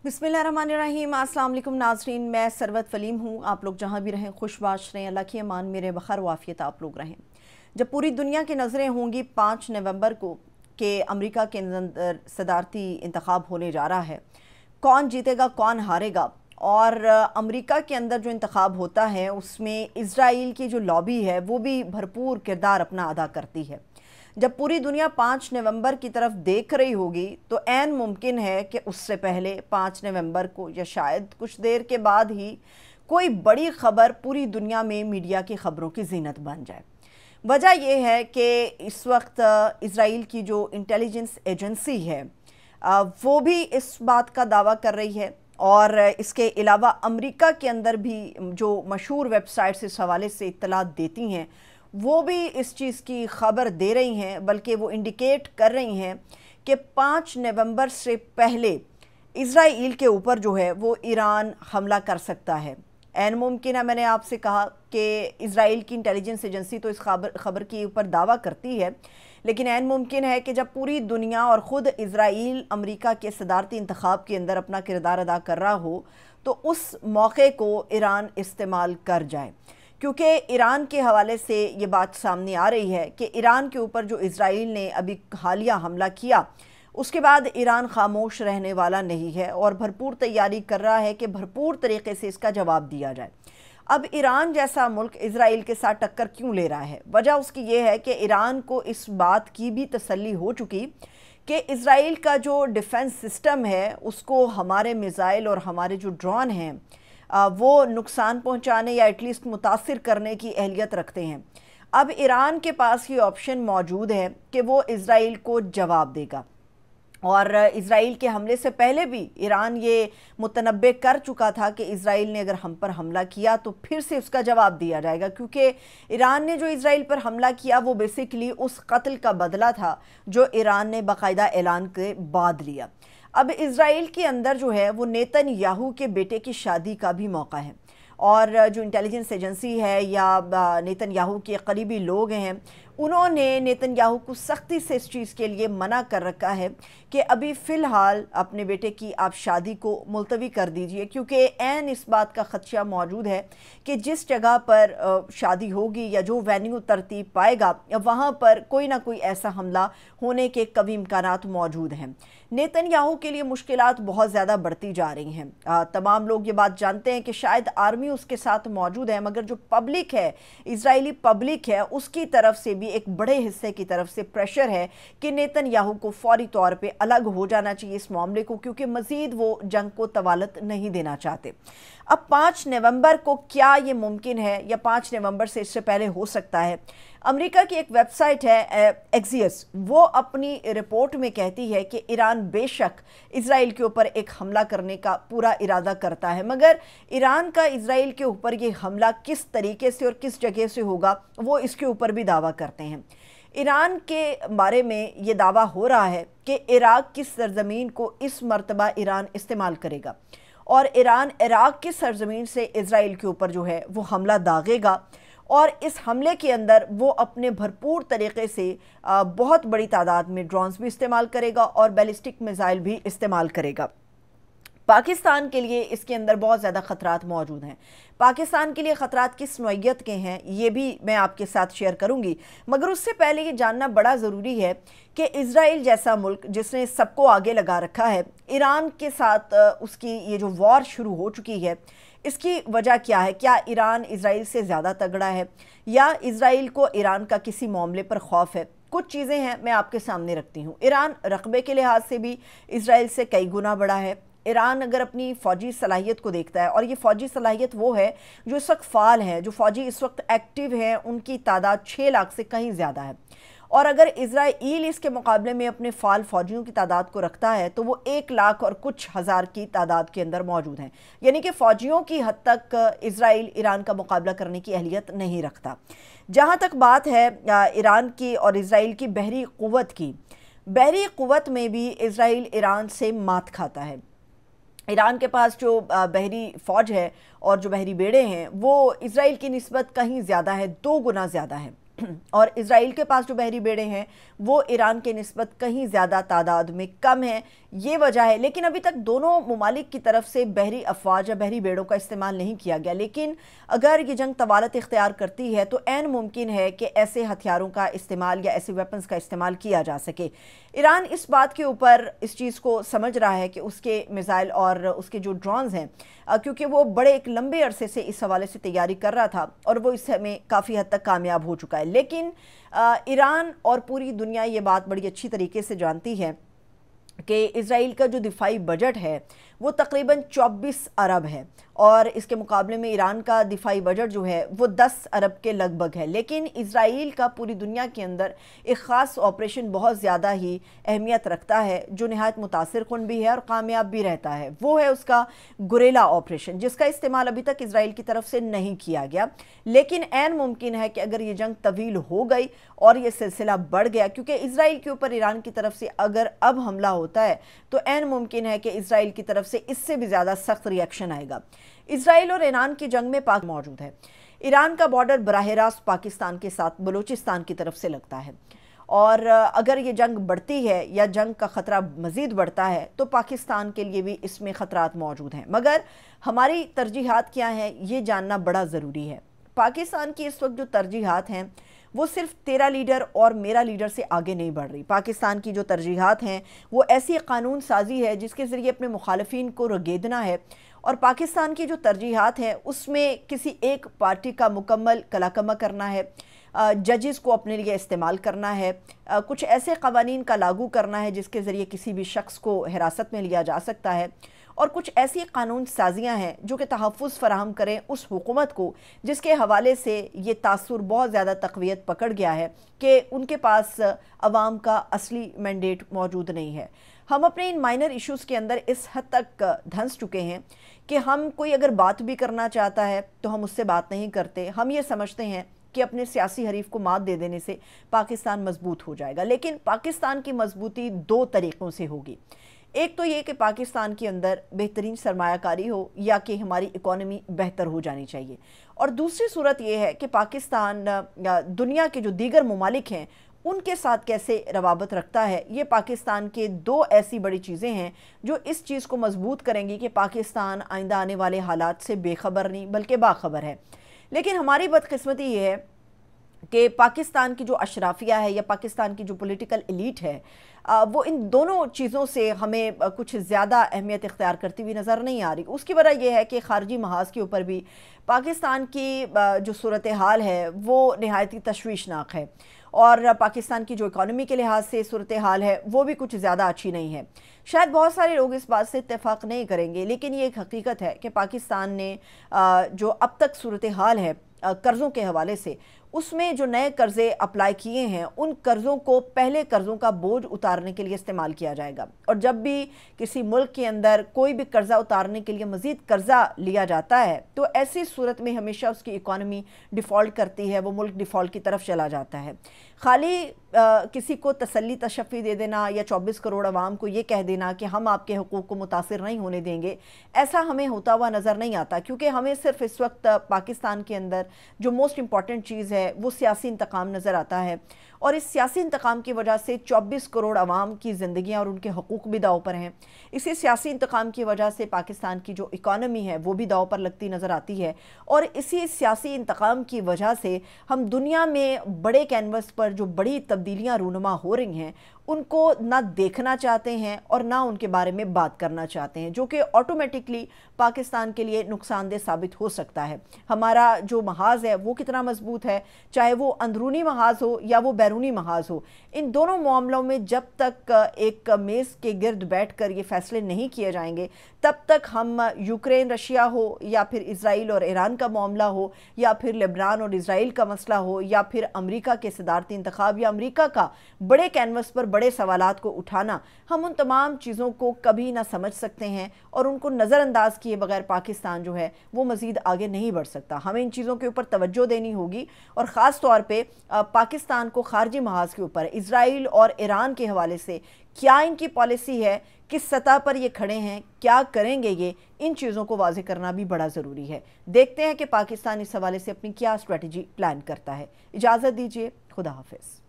बिस्मिल्लाहिर्रहमानिर्रहीम। अस्सलाम वालेकुम नाज़रीन, मैं सरवत फलीम हूँ। आप लोग जहाँ भी रहें खुशबाश रहें, अल्लाह की अमान मेरे बखैर वाफियत आप लोग रहें। जब पूरी दुनिया की नज़रें होंगी 5 नवंबर को कि अमेरिका के अंदर सदारती इंतखाब होने जा रहा है, कौन जीतेगा कौन हारेगा, और अमेरिका के अंदर जो इंतखाब होता है उसमें इज़राइल की जो लॉबी है वो भी भरपूर किरदार अपना अदा करती है। जब पूरी दुनिया 5 नवंबर की तरफ देख रही होगी तो ऐन मुमकिन है कि उससे पहले 5 नवंबर को या शायद कुछ देर के बाद ही कोई बड़ी खबर पूरी दुनिया में मीडिया की खबरों की जीनत बन जाए। वजह यह है कि इस वक्त इज़राइल की जो इंटेलिजेंस एजेंसी है वो भी इस बात का दावा कर रही है, और इसके अलावा अमेरिका के अंदर भी जो मशहूर वेबसाइट्स इस हवाले से इत्तलात देती हैं वो भी इस चीज़ की खबर दे रही हैं, बल्कि वो इंडिकेट कर रही हैं कि 5 नवंबर से पहले इज़राइल के ऊपर जो है वो ईरान हमला कर सकता है। ऐन मुमकिन है, मैंने आपसे कहा कि इज़राइल की इंटेलिजेंस एजेंसी तो इस खबर के ऊपर दावा करती है, लेकिन ऐन मुमकिन है कि जब पूरी दुनिया और ख़ुद इज़राइल अमेरिका के सदारती इंतखाब के अंदर अपना किरदार अदा कर रहा हो तो उस मौके को ईरान इस्तेमाल कर जाए, क्योंकि ईरान के हवाले से ये बात सामने आ रही है कि ईरान के ऊपर जो इज़राइल ने अभी हालिया हमला किया उसके बाद ईरान खामोश रहने वाला नहीं है और भरपूर तैयारी कर रहा है कि भरपूर तरीके से इसका जवाब दिया जाए। अब ईरान जैसा मुल्क इज़राइल के साथ टक्कर क्यों ले रहा है? वजह उसकी ये है कि ईरान को इस बात की भी तसल्ली हो चुकी कि इज़राइल का जो डिफेंस सिस्टम है उसको हमारे मिसाइल और हमारे जो ड्रोन हैं वो नुकसान पहुंचाने या एटलीस्ट मुतासिर करने की अहलियत रखते हैं। अब ईरान के पास ये ऑप्शन मौजूद है कि वो इज़राइल को जवाब देगा, और इज़राइल के हमले से पहले भी ईरान ये मुतनब्बे कर चुका था कि इज़राइल ने अगर हम पर हमला किया तो फिर से उसका जवाब दिया जाएगा, क्योंकि ईरान ने जो इज़राइल पर हमला किया वो बेसिकली उस कत्ल का बदला था जो ईरान ने बाकायदा ऐलान के बाद लिया। अब इज़राइल के अंदर जो है वो नेतन्याहू के बेटे की शादी का भी मौका है, और जो इंटेलिजेंस एजेंसी है या नेतन्याहू के करीबी लोग हैं उन्होंने नेतन्याहू को सख्ती से इस चीज़ के लिए मना कर रखा है कि अभी फ़िलहाल अपने बेटे की आप शादी को मुलतवी कर दीजिए, क्योंकि ऐन इस बात का ख़दशा मौजूद है कि जिस जगह पर शादी होगी या जो वेन्यू तरतीब पाएगा वहाँ पर कोई ना कोई ऐसा हमला होने के कभी इम्कानात मौजूद हैं। नेतन्याहू के लिए मुश्किलात बहुत ज़्यादा बढ़ती जा रही हैं। तमाम लोग ये बात जानते हैं कि शायद आर्मी उसके साथ मौजूद है, मगर जो पब्लिक है, इज़राइली पब्लिक है, उसकी तरफ से भी एक बड़े हिस्से की तरफ से प्रेशर है कि नेतन्याहू को फौरी तौर पे अलग हो जाना चाहिए इस मामले को, क्योंकि मज़ीद वो जंग को तवालत नहीं देना चाहते। अब 5 नवंबर को क्या ये मुमकिन है या 5 नवंबर से इससे पहले हो सकता है? अमेरिका की एक वेबसाइट है एक्सियस, वो अपनी रिपोर्ट में कहती है कि ईरान बेशक इज़राइल के ऊपर एक हमला करने का पूरा इरादा करता है, मगर ईरान का इज़राइल के ऊपर ये हमला किस तरीके से और किस जगह से होगा वो इसके ऊपर भी दावा करते हैं। ईरान के बारे में ये दावा हो रहा है कि इराक़ की सरजमीन को इस मरतबा ईरान इस्तेमाल करेगा, और ईरान इराक़ की सरजमीन से इज़राइल के ऊपर जो है वो हमला दागेगा, और इस हमले के अंदर वो अपने भरपूर तरीके से बहुत बड़ी तादाद में ड्रोन्स भी इस्तेमाल करेगा और बैलिस्टिक मिसाइल भी इस्तेमाल करेगा। पाकिस्तान के लिए इसके अंदर बहुत ज़्यादा ख़तरात मौजूद हैं। पाकिस्तान के लिए ख़तरात किस नौइयत के हैं ये भी मैं आपके साथ शेयर करूंगी, मगर उससे पहले ये जानना बड़ा ज़रूरी है कि इज़राइल जैसा मुल्क जिसने सबको आगे लगा रखा है, ईरान के साथ उसकी ये जो वॉर शुरू हो चुकी है, इसकी वजह क्या है? क्या ईरान इज़राइल से ज़्यादा तगड़ा है या इज़राइल को ईरान का किसी मामले पर खौफ है? कुछ चीज़ें हैं मैं आपके सामने रखती हूँ। ईरान रकबे के लिहाज से भी इज़राइल से कई गुना बड़ा है। ईरान अगर अपनी फ़ौजी सलाहियत को देखता है, और ये फ़ौजी सलाहियत वो है जो इस वक्त फ़ाल है, जो फ़ौजी इस वक्त एक्टिव हैं, उनकी तादाद 6 लाख से कहीं ज़्यादा है, और अगर इज़राइल इसके मुकाबले में अपने फ़ाल फ़ौजियों की तादाद को रखता है तो वो 1 लाख और कुछ हज़ार की तादाद के अंदर मौजूद हैं, यानी कि फ़ौजियों की हद तक इज़राइल ईरान का मुकाबला करने की अहलियत नहीं रखता। जहाँ तक बात है ईरान की और इज़राइल की बहरी क़ुव्वत की, बहरी क़ुव्वत में भी इज़राइल ईरान से मात खाता है। ईरान के पास जो बहरी फ़ौज है और जो बहरी बेड़े हैं वो इज़राइल की निस्बत कहीं ज़्यादा है, 2 गुना ज़्यादा है। اور اسرائیل کے پاس جو بحری بیڑے ہیں وہ ایران کے نسبت کہیں زیادہ تعداد میں کم ہیں، یہ وجہ ہے۔ لیکن ابھی تک دونوں ممالک کی طرف سے بحری افواج یا بحری بیڑوں کا استعمال نہیں کیا گیا، لیکن اگر یہ جنگ طوالت اختیار کرتی ہے تو عین ممکن ہے کہ ایسے ہتھیاروں کا استعمال یا ایسے ویپنز کا استعمال کیا جا سکے۔ ایران اس بات کے اوپر اس چیز کو سمجھ رہا ہے کہ اس کے میزائل اور اس کے جو ڈرونز ہیں، کیونکہ وہ بڑے ایک لمبے عرصے سے اس حوالے سے تیاری کر رہا تھا اور وہ اس میں کافی حد تک کامیاب ہو چکا ہے، لیکن ایران اور پوری دنیا یہ بات بڑی اچھی طریقے سے جانتی ہے کہ اسرائیل کا جو دفاعی بجٹ ہے وہ تقریباً 24 ارب ہے، اور اس کے مقابلے میں ایران کا دفاعی بجٹ جو ہے وہ 10 ارب کے لگ بھگ ہے۔ لیکن اسرائیل کا پوری دنیا کے اندر ایک خاص آپریشن بہت زیادہ ہی اہمیت رکھتا ہے، جو نہایت متاثر کن بھی ہے اور کامیاب بھی رہتا ہے، وہ ہے اس کا گوریلا آپریشن، جس کا استعمال ابھی تک اسرائیل کی طرف سے نہیں کیا گیا۔ لیکن عین ممکن ہے کہ اگر یہ جنگ طویل ہو گئی اور یہ سلسلہ بڑھ گیا، کیونکہ اسرائیل کے اوپر ایران کی طرف سے اگر اب حملہ ہوتا ہے تو عین ممکن ہے کہ اسرائیل کی طرف سے اس سے بھی زیادہ سخت ری ایکشن آئے گا۔ اسرائیل اور ایران کی جنگ میں پاک موجود ہے۔ ایران کا بارڈر براہ راست پاکستان کے ساتھ بلوچستان کی طرف سے لگتا ہے، اور اگر یہ جنگ بڑھتی ہے یا جنگ کا خطرہ مزید بڑھتا ہے تو پاکستان کے لیے بھی اس میں خطرات موجود ہیں۔ مگر ہماری ترجیحات کیا ہیں یہ جاننا بڑا ضروری ہے۔ پاکستان کی اس وقت جو ترجیحات ہیں وہ صرف تیرا لیڈر اور میرا لیڈر سے آگے نہیں بڑھ رہی۔ پاکستان کی جو ترجیحات ہیں وہ ایسی قانون سازی ہے جس کے ذریعے اپنے مخالفین کو رگیدنا ہے، اور پاکستان کی جو ترجیحات ہیں اس میں کسی ایک پارٹی کا مکمل کلاکمہ کرنا ہے، ججز کو اپنے لیے استعمال کرنا ہے، کچھ ایسے قوانین کا لاگو کرنا ہے جس کے ذریعے کسی بھی شخص کو حراست میں لیا جا سکتا ہے، اور کچھ ایسی قانون سازیاں ہیں جو کہ تحفظ فراہم کریں اس حکومت کو جس کے حوالے سے یہ تاثر بہت زیادہ تقویت پکڑ گیا ہے کہ ان کے پاس عوام کا اصلی مینڈیٹ موجود نہیں ہے۔ ہم اپنے ان مائنر ایشوز کے اندر اس حد تک دھنس چکے ہیں کہ ہم کوئی اگر بات بھی کرنا چاہتا ہے تو ہم اس سے بات نہیں کرتے۔ ہم یہ سمجھتے ہیں کہ اپنے سیاسی حریف کو مات دے دینے سے پاکستان مضبوط ہو جائے گا، لیکن پاکستان کی مضبوطی دو طریقوں سے ہوگی۔ ایک تو یہ کہ پاکستان کے اندر بہترین سرمایہ کاری ہو یا کہ ہماری اکانومی بہتر ہو جانی چاہیے، اور دوسری صورت یہ ہے کہ پاکستان دنیا کے جو دیگر ممالک ہیں ان کے ساتھ کیسے روابط رکھتا ہے۔ یہ پاکستان کے دو ایسی بڑی چیزیں ہیں جو اس چیز کو مضبوط کریں گی کہ پاکستان آئندہ آنے والے حالات سے بے خبر نہیں بلکہ باخبر ہے۔ لیکن ہماری بدقسمتی یہ ہے کہ پاکستان کی جو اشرافیہ ہے یا پاکستان کی جو پولیٹیکل ایلیٹ ہے وہ ان دونوں چیزوں سے ہمیں کچھ زیادہ اہمیت اختیار کرتی ہوئی نظر نہیں آ رہی۔ اس کی وجہ یہ ہے کہ خارجی محاذ کے اوپر بھی پاکستان کی جو صورتحال ہے وہ نہایت ہی تشویشناک ہے، اور پاکستان کی جو اکانومی کے لحاظ سے صورتحال ہے وہ بھی کچھ زیادہ اچھی نہیں ہے۔ شاید بہت سارے لوگ اس بات سے اتفاق نہیں کریں گے، لیکن یہ ایک حقیقت ہے کہ پاکستان نے جو اب تک صورتحال ہے قرضوں کے حوالے سے، اس میں جو نئے قرضے اپلائی کیے ہیں ان قرضوں کو پہلے قرضوں کا بوجھ اتارنے کے لیے استعمال کیا جائے گا، اور جب بھی کسی ملک کے اندر کوئی بھی قرضہ اتارنے کے لیے مزید قرضہ لیا جاتا ہے تو ایسی صورت میں ہمیشہ اس کی اکانومی ڈیفالٹ کرتی ہے، وہ ملک ڈیفالٹ کی طرف چلا جاتا ہے۔ خالی کسی کو تسلی تشفی دے دینا یا 24 کروڑ عوام کو یہ کہہ دینا کہ ہم آپ کے حقوق کو متاثر نہیں ہونے دیں گے، ایسا ہمیں ہوتا ہوا نظر نہیں آتا، کیونکہ ہمیں صرف اس وقت پاکستان کے اندر جو موسٹ امپورٹنٹ چیز ہے وہ سیاسی انتقام نظر آتا ہے، اور اس سیاسی انتقام کی وجہ سے 24 کروڑ عوام کی زندگیاں اور ان کے حقوق بھی داؤ پر ہیں۔ اسی سیاسی انتقام کی وجہ سے پاکستان کی جو اکانومی ہے وہ بھی داؤ پر لگتی نظر آتی ہے، اور اسی سیاسی انتقام کی وجہ سے ہم دنیا میں بڑے کینوس پر جو بڑی تبدیلیاں رونما ہو رہی ہیں ان کو نہ دیکھنا چاہتے ہیں اور نہ ان کے بارے میں بات کرنا چاہتے ہیں، جو کہ آٹومیٹکلی پاکستان کے لیے نقصان دہ ثابت ہو سکتا ہے۔ ہمارا جو محاذ ہے وہ کتنا مضبوط ہے، چاہے وہ اندرونی محاذ ہو یا وہ بیرونی محاذ ہو، ان دونوں معاملوں میں جب تک ایک میز کے گرد بیٹھ کر یہ فیصلے نہیں کیے جائیں گے تب تک ہم یوکرین رشیا ہو یا پھر اسرائیل اور ایران کا معاملہ ہو یا پھر لبنان اور اسرائیل کا مسئلہ ہو یا پھر امریکہ کے صدارتی انتخاب یا امریکہ अमेरिका का बड़े कैनवस पर बड़े सवालात को उठाना, हम उन तमाम चीज़ों को कभी ना समझ सकते हैं और उनको नज़रअंदाज किए बगैर पाकिस्तान जो है वो मज़ीद आगे नहीं बढ़ सकता। हमें इन चीज़ों के ऊपर तवज्जो देनी होगी और ख़ास तौर पे पाकिस्तान को खारजी महाज के ऊपर इजराइल और ईरान के हवाले से क्या इनकी पॉलिसी है, किस सतह पर ये खड़े हैं, क्या करेंगे ये, इन चीज़ों को वाज़ेह करना भी बड़ा ज़रूरी है। देखते हैं कि पाकिस्तान इस हवाले से अपनी क्या स्ट्रेटजी प्लान करता है। इजाज़त दीजिए, खुदा हाफिज़।